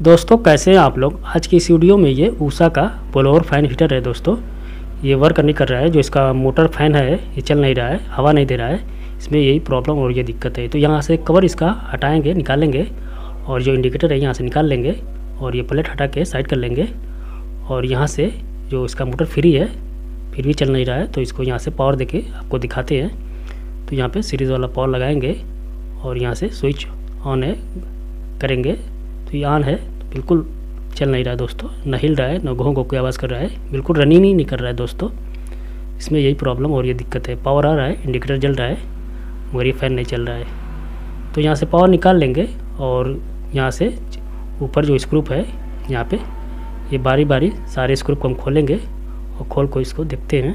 दोस्तों कैसे हैं आप लोग। आज की इस वीडियो में ये ऊषा का ब्लोअर फैन हीटर है दोस्तों। ये वर्क नहीं कर रहा है, जो इसका मोटर फैन है ये चल नहीं रहा है, हवा नहीं दे रहा है। इसमें यही प्रॉब्लम और ये दिक्कत है। तो यहाँ से कवर इसका हटाएंगे, निकालेंगे और जो इंडिकेटर है यहाँ से निकाल लेंगे और ये प्लेट हटा के साइड कर लेंगे। और यहाँ से जो इसका मोटर फ्री है फिर भी चल नहीं रहा है, तो इसको यहाँ से पावर देके आपको दिखाते हैं। तो यहाँ पर सीरीज़ वाला पावर लगाएँगे और यहाँ से स्विच ऑन है करेंगे तो ये ऑन है। बिल्कुल चल नहीं रहा है दोस्तों, न हिल रहा है, न घों घों की आवाज़ कर रहा है, बिल्कुल रनिंग ही नहीं कर रहा है दोस्तों। इसमें यही प्रॉब्लम और ये दिक्कत है। पावर आ रहा है, इंडिकेटर जल रहा है, मगर ये फ़ैन नहीं चल रहा है। तो यहाँ से पावर निकाल लेंगे और यहाँ से ऊपर जो स्क्रू है यहाँ पे ये बारी बारी सारे स्क्रू को हम खोलेंगे और खोल को इसको देखते हैं।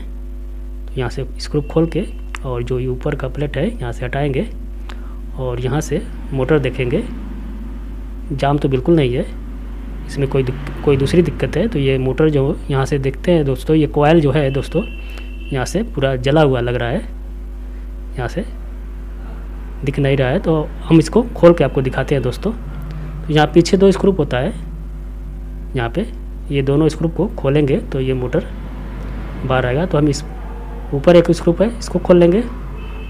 तो यहाँ से स्क्रू खोल के और जो ये ऊपर का प्लेट है यहाँ से हटाएँगे और यहाँ से मोटर देखेंगे। जाम तो बिल्कुल नहीं है, इसमें कोई दूसरी दिक्कत है। तो ये मोटर जो यहाँ से देखते हैं दोस्तों, ये कोयल जो है दोस्तों यहाँ से पूरा जला हुआ लग रहा है, यहाँ से दिख नहीं रहा है। तो हम इसको खोल के आपको दिखाते हैं दोस्तों। तो यहाँ पीछे दो स्क्रू होता है, यहाँ पे ये दोनों स्क्रू को खोलेंगे तो ये मोटर बाहर आएगा। तो हम इस ऊपर एक स्क्रू है इसको खोल लेंगे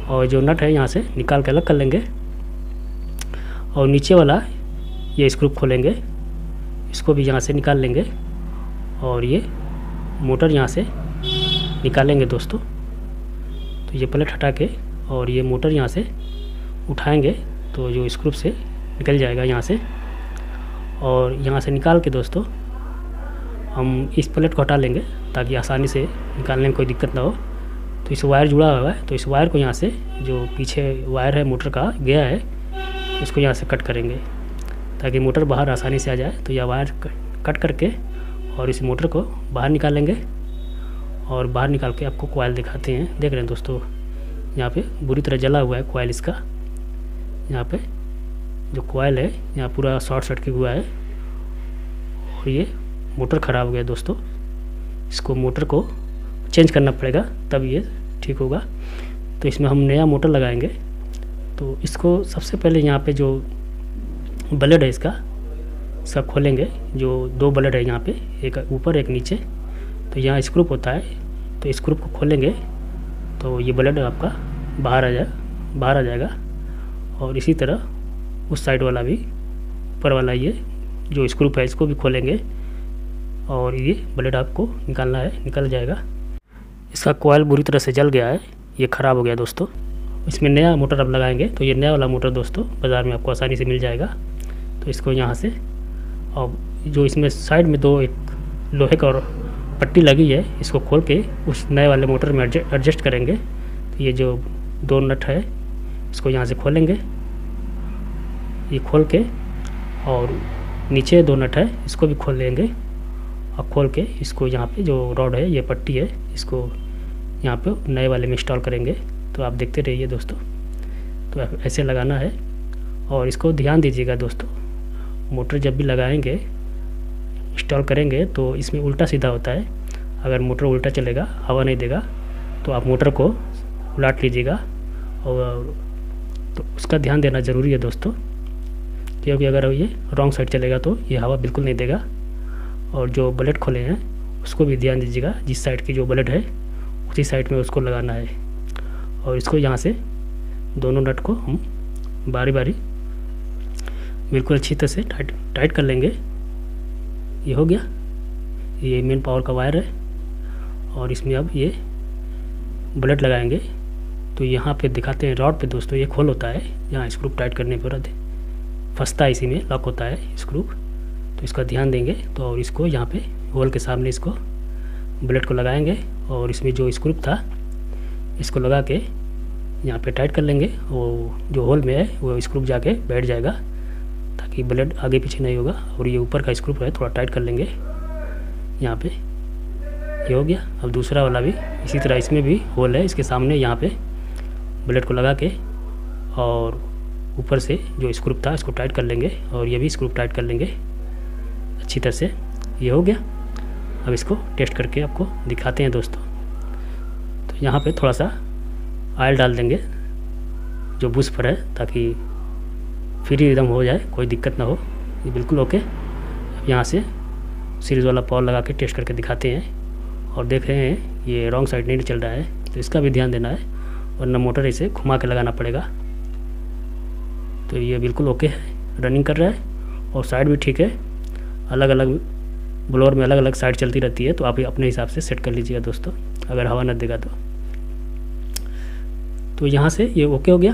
और जो नट है यहाँ से निकाल के अलग कर लेंगे और नीचे वाला ये स्क्रू खोलेंगे, इसको भी यहाँ से निकाल लेंगे और ये मोटर यहाँ से निकालेंगे दोस्तों। तो ये प्लेट हटा के और ये मोटर यहाँ से उठाएंगे तो जो स्क्रू से निकल जाएगा यहाँ से। और यहाँ से निकाल के दोस्तों हम इस प्लेट को हटा लेंगे ताकि आसानी से निकालने में कोई दिक्कत ना हो। तो इस वायर जुड़ा हुआ है, तो इस वायर को यहाँ से जो पीछे वायर है मोटर का गया है इसको यहाँ से कट करेंगे ताकि मोटर बाहर आसानी से आ जाए। तो यह वायर कट करके और इस मोटर को बाहर निकालेंगे और बाहर निकाल के आपको कोयल दिखाते हैं। देख रहे हैं दोस्तों यहाँ पे बुरी तरह जला हुआ है कोयल इसका। यहाँ पे जो कोयल है यहाँ पूरा शॉर्ट सर्किट हुआ है और ये मोटर ख़राब हो गया दोस्तों। इसको मोटर को चेंज करना पड़ेगा तब ये ठीक होगा। तो इसमें हम नया मोटर लगाएंगे। तो इसको सबसे पहले यहाँ पे जो ब्लेड है इसका खोलेंगे। जो दो ब्लेड है यहाँ पे, एक ऊपर एक नीचे। तो यहाँ स्क्रू होता है, तो स्क्रू को खोलेंगे तो ये ब्लेड आपका बाहर आ जाएगा। और इसी तरह उस साइड वाला भी, ऊपर वाला ये जो स्क्रू है इसको भी खोलेंगे और ये ब्लेड आपको निकालना है, निकल जाएगा। इसका कोयल बुरी तरह से जल गया है, ये ख़राब हो गया दोस्तों। इसमें नया मोटर अब लगाएंगे। तो ये नया वाला मोटर दोस्तों बाज़ार में आपको आसानी से मिल जाएगा। तो इसको यहाँ से और जो इसमें साइड में दो एक लोहे का और पट्टी लगी है इसको खोल के उस नए वाले मोटर में एडजस्ट करेंगे। तो ये जो दो नट है इसको यहाँ से खोलेंगे, ये खोल के और नीचे दो नट है इसको भी खोल लेंगे और खोल के इसको यहाँ पे जो रॉड है ये पट्टी है इसको यहाँ पे नए वाले में इंस्टॉल करेंगे। तो आप देखते रहिए दोस्तों। तो ऐसे लगाना है और इसको ध्यान दीजिएगा दोस्तों, मोटर जब भी लगाएंगे इंस्टॉल करेंगे तो इसमें उल्टा सीधा होता है। अगर मोटर उल्टा चलेगा, हवा नहीं देगा, तो आप मोटर को उलट लीजिएगा और तो उसका ध्यान देना ज़रूरी है दोस्तों, क्योंकि अगर ये रॉन्ग साइड चलेगा तो ये हवा बिल्कुल नहीं देगा। और जो ब्लेड खोले हैं उसको भी ध्यान दीजिएगा, जिस साइड की जो ब्लेड है उसी साइड में उसको लगाना है। और इसको यहाँ से दोनों नट को हम बारी बारी बिल्कुल अच्छी तरह से टाइट कर लेंगे। ये हो गया, ये मेन पावर का वायर है और इसमें अब ये ब्लेड लगाएंगे। तो यहाँ पे दिखाते हैं रॉड पे दोस्तों, ये खोल होता है, यहाँ स्क्रू टाइट करने पर फंसता है, इसी में लॉक होता है स्क्रू। तो इसका ध्यान देंगे। तो और इसको यहाँ पे होल के सामने इसको ब्लेड को लगाएंगे और इसमें जो स्क्रू था इसको लगा के यहाँ पे टाइट कर लेंगे। वो जो होल में है वो स्क्रू जाके बैठ जाएगा ताकि ब्लेड आगे पीछे नहीं होगा। और ये ऊपर का स्क्रू है थोड़ा टाइट कर लेंगे यहाँ पे, ये हो गया। अब दूसरा वाला भी इसी तरह, इसमें भी होल है, इसके सामने यहाँ पे ब्लेड को लगा के और ऊपर से जो स्क्रू था इसको टाइट कर लेंगे और ये भी स्क्रू टाइट कर लेंगे अच्छी तरह से। ये हो गया। अब इसको टेस्ट करके आपको दिखाते हैं दोस्तों। तो यहाँ पे थोड़ा सा ऑयल डाल देंगे जो बुश पर है ताकि फ्री एकदम हो जाए, कोई दिक्कत ना हो। ये बिल्कुल ओके। यहाँ से सीरीज़ वाला पावर लगा के टेस्ट करके दिखाते हैं और देख रहे हैं ये रॉन्ग साइड नहीं चल रहा है, तो इसका भी ध्यान देना है, वरना मोटर इसे घुमा के लगाना पड़ेगा। तो ये बिल्कुल ओके है, रनिंग कर रहा है और साइड भी ठीक है। अलग अलग ब्लोअर में अलग अलग साइड चलती रहती है, तो आप अपने हिसाब से सेट कर लीजिएगा दोस्तों, अगर हवा न देगा तो यहाँ से ये ओके हो गया।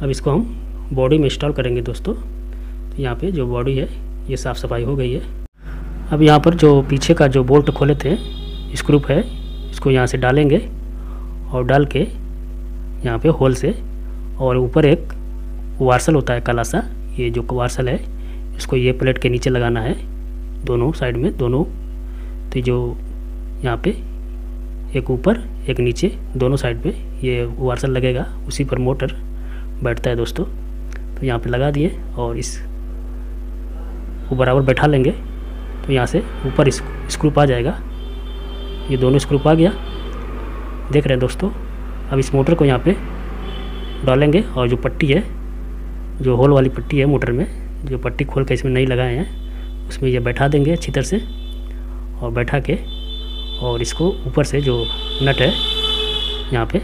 अब इसको हम बॉडी में इंस्टॉल करेंगे दोस्तों। तो यहाँ पे जो बॉडी है ये साफ़ सफाई हो गई है। अब यहाँ पर जो पीछे का जो बोल्ट खोले थे, स्क्रू है, इसको यहाँ से डालेंगे और डाल के यहाँ पे होल से, और ऊपर एक वार्सल होता है काला सा, ये जो वार्सल है इसको ये प्लेट के नीचे लगाना है, दोनों साइड में दोनों। तो जो यहाँ पे एक ऊपर एक नीचे दोनों साइड पे ये वार्सल लगेगा, उसी पर मोटर बैठता है दोस्तों। तो यहाँ पे लगा दिए और इस को बराबर बैठा लेंगे। तो यहाँ से ऊपर स्क्रू आ जाएगा, ये दोनों स्क्रू आ गया, देख रहे हैं दोस्तों। अब इस मोटर को यहाँ पे डालेंगे और जो पट्टी है, जो होल वाली पट्टी है मोटर में, जो पट्टी खोल के इसमें नहीं लगाए हैं, उसमें ये बैठा देंगे अच्छी तरह से, और बैठा के और इसको ऊपर से जो नट है यहाँ पे,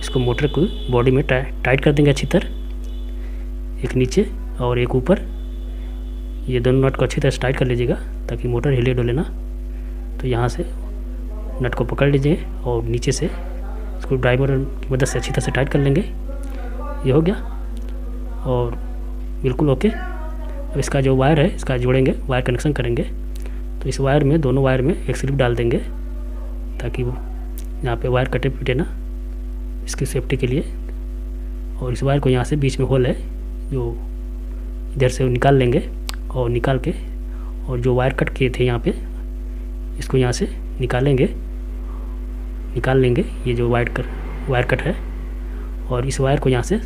इसको मोटर को बॉडी में टाइट कर देंगे अच्छी तरह, एक नीचे और एक ऊपर। ये दोनों नट को अच्छी तरह से टाइट कर लीजिएगा ताकि मोटर हिले डुले ना। तो यहाँ से नट को पकड़ लीजिए और नीचे से स्क्रू ड्राइवर की मदद से अच्छी तरह से टाइट कर लेंगे। ये हो गया और बिल्कुल ओके। अब इसका जो वायर है इसका जोड़ेंगे, वायर कनेक्शन करेंगे। तो इस वायर में, दोनों वायर में एक स्लिप डाल देंगे ताकि वो यहाँ पे वायर कटे पिटे ना, इसकी सेफ्टी के लिए। और इस वायर को यहाँ से बीच में होल है जो इधर से निकाल लेंगे, और निकाल के और जो वायर कट किए थे यहाँ पे, इसको यहाँ से निकाल लेंगे ये जो वायर कट है। और इस वायर को यहाँ से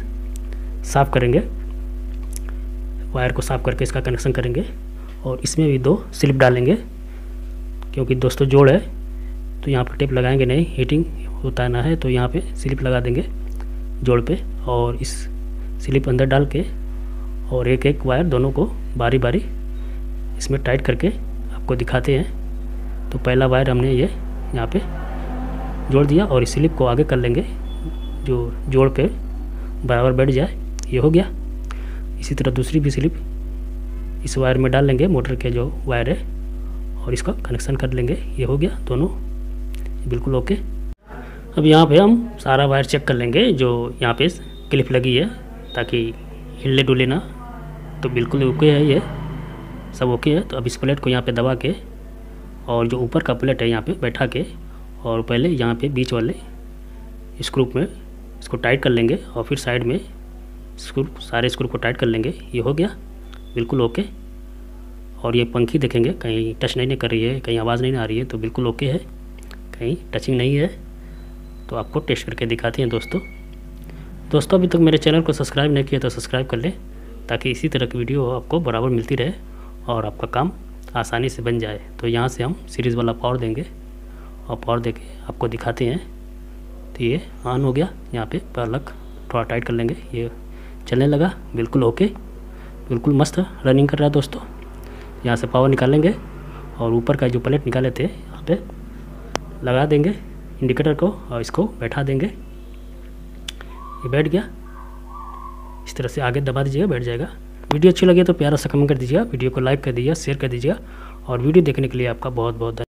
साफ़ करेंगे, वायर को साफ़ करके इसका कनेक्शन करेंगे। और इसमें भी 2 स्लिप डालेंगे, क्योंकि दोस्तों जोड़ है तो यहाँ पर टेप लगाएंगे नहीं, हीटिंग होता है ना है, तो यहाँ पे स्लिप लगा देंगे जोड़ पे। और इस स्लिप अंदर डाल के और एक एक वायर दोनों को बारी बारी इसमें टाइट करके आपको दिखाते हैं। तो पहला वायर हमने ये यहाँ पे जोड़ दिया और इस स्लिप को आगे कर लेंगे, जो जोड़ पे बराबर बैठ जाए। ये हो गया। इसी तरह दूसरी भी स्लिप इस वायर में डाल लेंगे, मोटर के जो वायर है, और इसका कनेक्शन कर लेंगे। ये हो गया दोनों बिल्कुल ओके। अब यहाँ पे हम सारा वायर चेक कर लेंगे जो यहाँ पे क्लिप लगी है, ताकि हिले डुले ना। तो बिल्कुल ओके है, ये सब ओके है। तो अब इस प्लेट को यहाँ पे दबा के और जो ऊपर का प्लेट है यहाँ पे बैठा के, और पहले यहाँ पे बीच वाले स्क्रू में इसको टाइट कर लेंगे, और फिर साइड में सारे स्क्रू को टाइट कर लेंगे। ये हो गया बिल्कुल ओके। और ये पंखी देखेंगे कहीं टच नहीं कर रही है, कहीं आवाज़ नहीं आ रही है, तो बिल्कुल ओके है, कहीं टचिंग नहीं है। तो आपको टेस्ट करके दिखाते हैं दोस्तों। अभी तक मेरे चैनल को सब्सक्राइब नहीं किया तो सब्सक्राइब कर लें, ताकि इसी तरह की वीडियो आपको बराबर मिलती रहे और आपका काम आसानी से बन जाए। तो यहाँ से हम सीरीज़ वाला पावर देंगे और पावर देके आपको दिखाते हैं। तो ये ऑन हो गया, यहाँ पे प्लग थोड़ा टाइट कर लेंगे, ये चलने लगा बिल्कुल ओके, बिल्कुल मस्त रनिंग कर रहा है दोस्तों। यहाँ से पावर निकालेंगे और ऊपर का जो प्लेट निकाले थे यहाँ पे लगा देंगे इंडिकेटर को, और इसको बैठा देंगे। ये बैठ गया, इस तरह से आगे दबा दीजिएगा, बैठ जाएगा। वीडियो अच्छी लगी तो प्यारा सा कमेंट कर दीजिएगा, वीडियो को लाइक कर दीजिएगा, शेयर कर दीजिएगा। और वीडियो देखने के लिए आपका बहुत बहुत धन्यवाद।